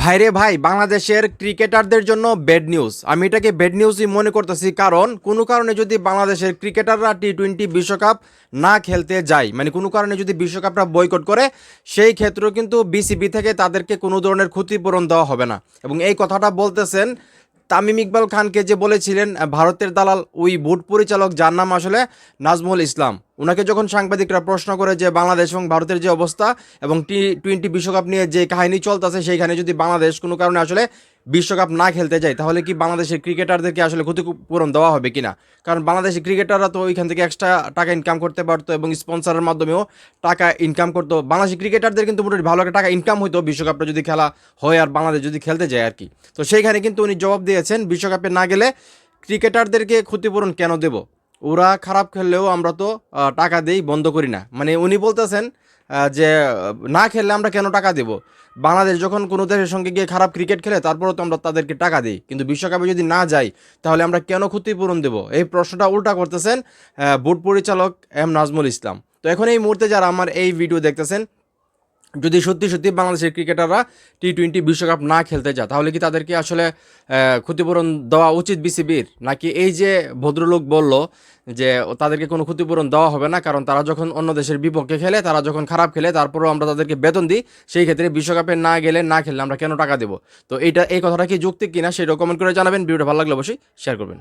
ভাইরে ভাই, বাংলাদেশের ক্রিকেটারদের জন্য ব্যাড নিউজ। আমি এটাকে ব্যাড নিউজই মনে করতেছি, কারণ কোনো কারণে যদি বাংলাদেশের ক্রিকেটাররা টি-20 বিশ্বকাপ না খেলতে যায়, মানে কোনো কারণে যদি বিশ্বকাপটা বয়কট করে, সেই ক্ষেত্রেও কিন্তু বিসিবি থেকে তাদেরকে কোনো ধরনের ক্ষতিপূরণ দেওয়া হবে না। এবং এই কথাটা বলতেছেন তামিম ইকবাল খানকে, যে বলেছিলেন ভারতের দালাল, ওই বোর্ড পরিচালক, যার নাম আসলে নাজমুল ইসলাম। ওনাকে যখন সাংবাদিকরা প্রশ্ন করে যে বাংলাদেশ এবং ভারতের যে অবস্থা এবং টি-20 বিশ্বকাপ নিয়ে যে কাহিনী চলতেছে, সেইখানে যদি বাংলাদেশ কোনো কারণে আসলে বিশ্বকাপ না খেলতে যায়, তাহলে কি বাংলাদেশের ক্রিকেটারদেরকে আসলে ক্ষতিপূরণ দেওয়া হবে কিনা? কারণ বাংলাদেশের ক্রিকেটাররা তো ওইখান থেকে এক্সট্রা টাকা ইনকাম করতে পারতো এবং স্পন্সরের মাধ্যমেও টাকা ইনকাম করতো। বাংলাদেশের ক্রিকেটারদের কিন্তু মোটামুটি ভালো একটা টাকা ইনকাম হইতো বিশ্বকাপটা যদি খেলা হয় আর বাংলাদেশ যদি খেলতে যায় আর কি। তো সেইখানে কিন্তু উনি জবাব দিয়েছেন, বিশ্বকাপে না গেলে ক্রিকেটারদেরকে ক্ষতিপূরণ কেন দেব? ওরা খারাপ খেললেও আমরা তো টাকা দেই, বন্ধ করি না। মানে উনি বলতেছেন যে না খেললে আমরা কেন টাকা দেব? বাংলাদেশ যখন কোনো দেশের সঙ্গে গিয়ে খারাপ ক্রিকেট খেলে, তারপরেও তো আমরা তাদেরকে টাকা দিই, কিন্তু বিশ্বকাপে যদি না যাই তাহলে আমরা কেন ক্ষতিপূরণ দেব? এই প্রশ্নটা উল্টা করতেছেন বোর্ড পরিচালক নাজমুল ইসলাম। তো এখন এই মুহূর্তে যারা আমার এই ভিডিও দেখতেছেন, যদি সত্যি সত্যি বাংলাদেশের ক্রিকেটাররা টি-20 বিশ্বকাপ না খেলতে যায়, তাহলে কি তাদেরকে আসলে ক্ষতিপূরণ দেওয়া উচিত বিসিবির? নাকি এই যে ভদ্রলোক বলল যে তাদেরকে কোনো ক্ষতিপূরণ দেওয়া হবে না, কারণ তারা যখন অন্য দেশের বিপক্ষে খেলে, তারা যখন খারাপ খেলে, তারপরেও আমরা তাদেরকে বেতন দিই, সেই ক্ষেত্রে বিশ্বকাপে না গেলে, না খেললে আমরা কেন টাকা দেবো? তো এই কথাটা কি যুক্তি কিনা সেটাও কমেন্ট করে জানাবেন। ভিডিওটা ভালো লাগলে অবশ্যই শেয়ার করবেন।